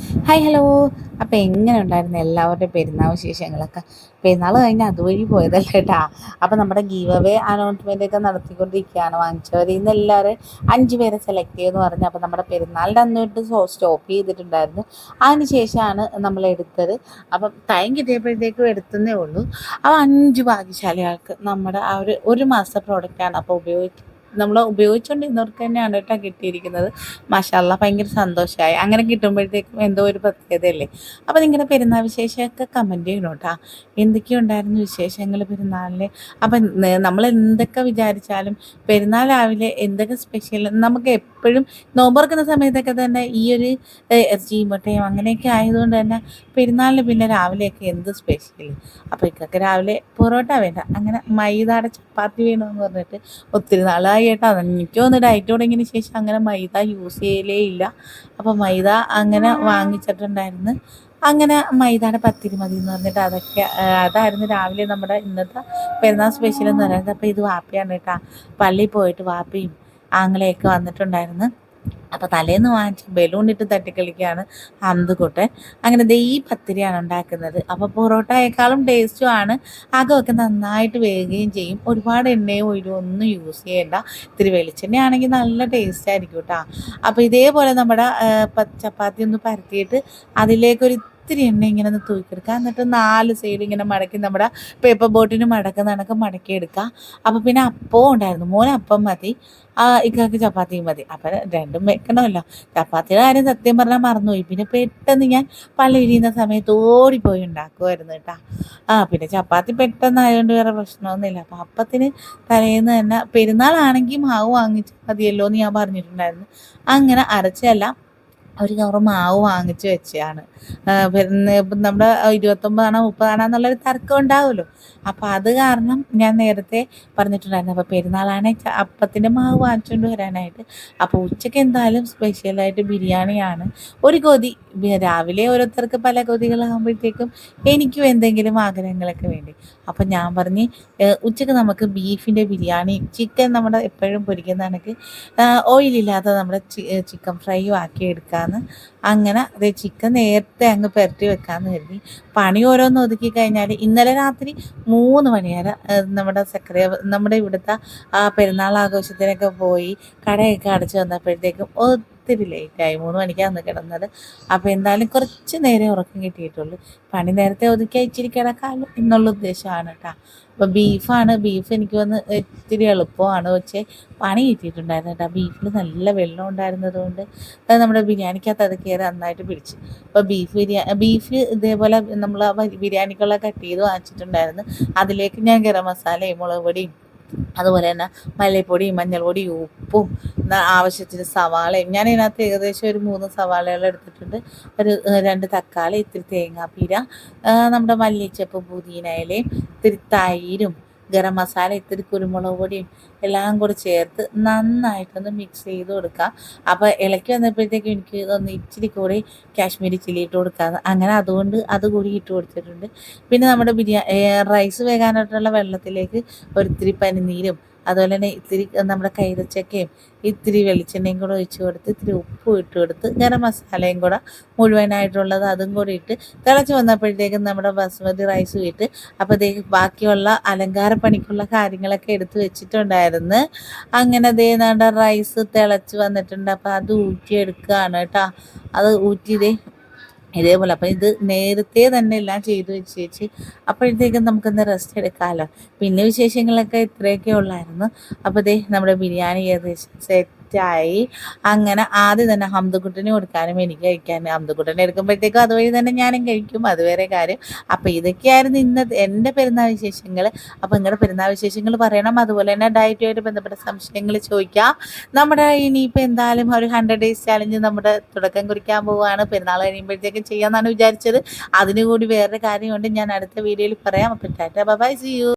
Hi hello. അപ്പോൾ എങ്ങനെ ഉണ്ടായിരുന്നു എല്ലാവരുടെയും പെരുന്നാൾ വിശേഷങ്ങളൊക്കെ? പെരുന്നാൾ കഴിഞ്ഞ് അതുവഴി പോയതല്ലേ കേട്ടാ. അപ്പോൾ നമ്മുടെ ഗീവ് അവേ അനൗൺസ്മെൻ്റ് ഒക്കെ നടത്തിക്കൊണ്ടിരിക്കുകയാണ്. വാങ്ങിച്ചവരിൽ നിന്ന് എല്ലാവരും 5 പേരെ സെലക്ട് ചെയ്യുമെന്ന് പറഞ്ഞു. അപ്പോൾ നമ്മുടെ പെരുന്നാളിൻ്റെ അന്ന് തൊട്ട് സ്റ്റോപ്പ് ചെയ്തിട്ടുണ്ടായിരുന്നു. അതിന് ശേഷമാണ് നമ്മൾ എടുത്തത്. അപ്പം ടൈം കിട്ടിയപ്പോഴത്തേക്കും എടുത്തതേ ഉള്ളൂ. അപ്പോൾ 5 ഭാഗ്യശാലികൾക്ക് നമ്മുടെ ആ ഒരു മാസത്തെ പ്രോഡക്റ്റാണ് അപ്പോൾ നമ്മൾ ഉപയോഗിച്ചുകൊണ്ടിരുന്നവർക്ക് തന്നെയാണ് കേട്ടോ കിട്ടിയിരിക്കുന്നത്. മാഷാഅല്ലാ ഭയങ്കര സന്തോഷമായി. അങ്ങനെ കിട്ടുമ്പോഴത്തേക്കും എന്തോ ഒരു പ്രത്യേകതയല്ലേ. അപ്പോൾ നിങ്ങളുടെ പെരുന്നാൾ വിശേഷമൊക്കെ കമൻറ്റ് ചെയ്യണം കേട്ടോ. എന്തൊക്കെയുണ്ടായിരുന്നു വിശേഷങ്ങൾ പെരുന്നാളിൽ? അപ്പം നമ്മൾ എന്തൊക്കെ വിചാരിച്ചാലും പെരുന്നാൾ രാവിലെ എന്തൊക്കെ സ്പെഷ്യൽ നമുക്ക് എപ്പോഴും നോമ്പുറക്കുന്ന സമയത്തൊക്കെ തന്നെ ഈ ഒരു ഇറച്ചിയും മുട്ടയും അങ്ങനെയൊക്കെ ആയതുകൊണ്ട് തന്നെ പെരുന്നാളിന് പിന്നെ രാവിലെയൊക്കെ എന്ത് സ്പെഷ്യൽ. അപ്പോൾ ഇക്കൊക്കെ രാവിലെ പൊറോട്ട വേണ്ട, അങ്ങനെ മൈദയുടെ ചപ്പാത്തി വേണമെന്ന് പറഞ്ഞിട്ട് ഒത്തിരി നാളായി കേട്ടോ. എനിക്ക് ഒന്ന് ഡയറ്റ് തുടങ്ങിയതിന് ശേഷം അങ്ങനെ മൈദ യൂസ് ചെയ്യലേ ഇല്ല. അപ്പോൾ മൈദ അങ്ങനെ വാങ്ങിച്ചിട്ടുണ്ടായിരുന്നു. അങ്ങനെ മൈദയുടെ പത്തിരി മതി എന്ന് പറഞ്ഞിട്ട് അതായിരുന്നു രാവിലെ നമ്മുടെ ഇന്നത്തെ പെരുന്നാൾ സ്പെഷ്യൽ എന്ന് പറയുന്നത്. അപ്പോൾ ഇത് വാപ്പയാണ് കേട്ടോ. പള്ളിയിൽ പോയിട്ട് വാപ്പയും ആങ്ങളെയൊക്കെ വന്നിട്ടുണ്ടായിരുന്നു. അപ്പോൾ തലേന്ന് വാങ്ങിച്ച് ബലൂൺ ഇട്ട് തട്ടിക്കളിക്കുകയാണ് അന്തുകുട്ടൻ. അങ്ങനെ ഈ പത്തിരിയാണ് ഉണ്ടാക്കുന്നത്. അപ്പോൾ പൊറോട്ടയേക്കാളും ടേസ്റ്റുമാണ്. അകമൊക്കെ നന്നായിട്ട് വേകുകയും ചെയ്യും. ഒരുപാട് എണ്ണയോ ഓയിലോ ഒന്നും യൂസ് ചെയ്യേണ്ട. ഇത്തിരി വെളിച്ചെണ്ണ ആണെങ്കിൽ നല്ല ടേസ്റ്റ് ആയിരിക്കും കേട്ടോ. അപ്പോൾ ഇതേപോലെ നമ്മുടെ ചപ്പാത്തി ഒന്ന് പരത്തിയിട്ട് അതിലേക്കൊരു ഇത്തിരി എണ്ണ ഇങ്ങനെ ഒന്ന് തൂക്കിയെടുക്കുക. എന്നിട്ട് 4 സൈഡ് ഇങ്ങനെ മടക്കി നമ്മുടെ പേപ്പർ ബോട്ടിന് മടക്കുന്ന കണക്ക് മടക്കിയെടുക്കുക. അപ്പോൾ പിന്നെ അപ്പവും ഉണ്ടായിരുന്നു. മോന് അപ്പം മതി, ഇക്കാക്ക് ചപ്പാത്തിയും മതി. അപ്പം രണ്ടും വെക്കണമല്ലോ. ചപ്പാത്തിയുടെ കാര്യം സത്യം പറഞ്ഞാൽ മറന്നുപോയി. പിന്നെ പെട്ടെന്ന് ഞാൻ പള്ളി വിരിയുന്ന സമയത്ത് ഓടിപ്പോയി ഉണ്ടാക്കുമായിരുന്നു കേട്ടോ. പിന്നെ ചപ്പാത്തി പെട്ടെന്നായതുകൊണ്ട് വേറെ പ്രശ്നമൊന്നുമില്ല. അപ്പോൾ അപ്പത്തിന് തലേന്ന് തന്നെ പെരുന്നാളാണെങ്കിൽ മാവ് വാങ്ങിച്ചാൽ മതിയല്ലോ എന്ന് ഞാൻ പറഞ്ഞിട്ടുണ്ടായിരുന്നു. അങ്ങനെ അരച്ചെല്ലാം ഒരു കവറ് മാവ് വാങ്ങിച്ച് വെച്ചതാണ്. നമ്മുടെ 29 30 എന്നുള്ളൊരു തർക്കം ഉണ്ടാവുമല്ലോ. അപ്പോൾ അത് കാരണം ഞാൻ നേരത്തെ പറഞ്ഞിട്ടുണ്ടായിരുന്നു. അപ്പോൾ പെരുന്നാളാണെങ്കിൽ അപ്പത്തിൻ്റെ മാവ് വാങ്ങിച്ചുകൊണ്ട് വരാനായിട്ട്. അപ്പോൾ ഉച്ചയ്ക്ക് എന്തായാലും സ്പെഷ്യലായിട്ട് ബിരിയാണിയാണ്. ഒരു കൊതി രാവിലെ ഓരോരുത്തർക്ക് പല കൊതികളാകുമ്പോഴത്തേക്കും എനിക്കും എന്തെങ്കിലും ആഗ്രഹങ്ങളൊക്കെ വേണ്ടി. അപ്പം ഞാൻ പറഞ്ഞ് ഉച്ചയ്ക്ക് നമുക്ക് ബീഫിൻ്റെ ബിരിയാണി, ചിക്കൻ നമ്മുടെ എപ്പോഴും പൊരിക്കുന്ന കണക്ക് ഓയിലില്ലാതെ നമ്മുടെ ചിക്കൻ ഫ്രൈയും ആക്കി എടുക്കാമെന്ന്. അങ്ങനെ അതേ ചിക്കൻ നേരത്തെ അങ്ങ് പുരട്ടി വെക്കാമെന്ന് കരുതി. പണി ഓരോന്ന് ഒതുക്കി കഴിഞ്ഞാൽ ഇന്നലെ രാത്രി 3 മണി വരെ നമ്മുടെ ഇവിടുത്തെ പെരുന്നാൾ ആഘോഷത്തിനൊക്കെ പോയി കടയൊക്കെ അടച്ച് വന്നപ്പോഴത്തേക്കും ഒത്തിരി ലേറ്റായി. 3 മണിക്കാണ് കിടന്നത്. അപ്പോൾ എന്തായാലും കുറച്ച് നേരം ഉറക്കം കിട്ടിയിട്ടുള്ളൂ. പണി നേരത്തെ ഒതുക്കിയാൽ ഇച്ചിരി കിടക്കാമല്ലോ എന്നുള്ള ഉദ്ദേശമാണ് കേട്ടോ. അപ്പോൾ ബീഫ് എനിക്ക് വന്ന് ഇത്തിരി എളുപ്പമാണ്. പക്ഷേ പണി കിട്ടിയിട്ടുണ്ടായിരുന്നു കേട്ടോ. ബീഫിൽ നല്ല വെള്ളം ഉണ്ടായിരുന്നത് കൊണ്ട് അത് നമ്മുടെ ബിരിയാണിക്കകത്ത് അത് കയറി നന്നായിട്ട് പിടിച്ചു. അപ്പോൾ ബീഫ് ഇതേപോലെ നമ്മൾ ബിരിയാണിക്കുള്ള കട്ട് ചെയ്ത് വാങ്ങിച്ചിട്ടുണ്ടായിരുന്നു. അതിലേക്ക് ഞാൻ ഗരം മസാലയും മുളക് പൊടിയും അതുപോലെ തന്നെ മല്ലിപ്പൊടിയും മഞ്ഞൾപ്പൊടിയും ഉപ്പും ആവശ്യത്തിന് സവാളയും ഞാൻ ഇതിനകത്ത് ഏകദേശം ഒരു 3 സവാളകൾ എടുത്തിട്ടുണ്ട്. ഒരു 2 തക്കാളി, ഇത്തിരി തേങ്ങാപ്പീര, നമ്മുടെ മല്ലിച്ചപ്പ്, പുതിന ഇലയും, ഇത്തിരി തൈരും, ഗരം മസാല, ഇത്തിരി കുരുമുളക് പൊടിയും എല്ലാം കൂടി ചേർത്ത് നന്നായിട്ടൊന്ന് മിക്സ് ചെയ്ത് കൊടുക്കുക. അപ്പോൾ ഇളക്കി വന്നപ്പോഴത്തേക്കും എനിക്ക് ഒന്ന് ഇച്ചിരി കൂടി കാശ്മീരി ചില്ലി ഇട്ട് കൊടുക്കാമെന്ന്. അങ്ങനെ അതുകൊണ്ട് അതുകൂടി ഇട്ട് കൊടുത്തിട്ടുണ്ട്. പിന്നെ നമ്മുടെ റൈസ് വേകാനായിട്ടുള്ള വെള്ളത്തിലേക്ക് ഒരിത്തിരി പനിനീരും അതുപോലെ തന്നെ ഇത്തിരി നമ്മുടെ കൈതച്ചക്കയും ഇത്തിരി വെളിച്ചെണ്ണയും കൂടെ ഒഴിച്ച് കൊടുത്ത് ഇത്തിരി ഉപ്പും ഇട്ട് കൊടുത്ത് ഗരം മസാലയും കൂടെ മുഴുവനായിട്ടുള്ളത് അതും കൂടി ഇട്ട് തിളച്ച് വന്നപ്പോഴത്തേക്കും നമ്മുടെ ബസ്മതി റൈസും ഇട്ട് അപ്പോഴത്തേക്ക് ബാക്കിയുള്ള അലങ്കാര പണിക്കുള്ള കാര്യങ്ങളൊക്കെ എടുത്ത് വെച്ചിട്ടുണ്ടായിരുന്നു. അങ്ങനെ നമ്മുടെ റൈസ് തിളച്ച് വന്നിട്ടുണ്ട്. അപ്പോൾ അത് ഊറ്റിയെടുക്കുകയാണ് കേട്ടോ. അത് ഊറ്റിയതേ ഇതേപോലെ. അപ്പം ഇത് നേരത്തെ തന്നെ എല്ലാം ചെയ്ത് വെച്ച് അപ്പോഴത്തേക്കും നമുക്കൊന്ന് റെസ്റ്റ് എടുക്കാമല്ലോ. പിന്നെ വിശേഷങ്ങളൊക്കെ ഇത്രയൊക്കെ ഉള്ളായിരുന്നു. അപ്പോൾ നമ്മുടെ ബിരിയാണി ഏകദേശം സെറ്റായി. അങ്ങനെ ആദ്യം തന്നെ ഹംദക്കുട്ടന് കൊടുക്കാനും എനിക്ക് കഴിക്കാനും. ഹംദക്കുട്ടനെ എടുക്കുമ്പോഴത്തേക്കും അതുവഴി തന്നെ ഞാനും കഴിക്കും, അത് വേറെ കാര്യം. അപ്പോൾ ഇതൊക്കെയായിരുന്നു ഇന്നത്തെ എൻ്റെ പെരുന്നാൾ വിശേഷങ്ങൾ. അപ്പോൾ നിങ്ങളുടെ പെരുന്നാൾ വിശേഷങ്ങൾ പറയണം. അതുപോലെ തന്നെ ഡയറ്റുമായിട്ട് ബന്ധപ്പെട്ട സംശയങ്ങൾ ചോദിക്കാം. നമ്മുടെ ഇനിയിപ്പോൾ എന്തായാലും ഒരു 100 ഡേയ്സ് ചാലഞ്ച് നമ്മുടെ തുടക്കം കുറിക്കാൻ പോവുകയാണ്. പെരുന്നാൾ കഴിയുമ്പോഴത്തേക്കും ചെയ്യാമെന്നാണ് വിചാരിച്ചത്. അതിനുകൂടി വേറൊരു കാര്യമുണ്ട്, ഞാൻ അടുത്ത വീഡിയോയിൽ പറയാം. അപ്പോൾ tata bye bye, see U.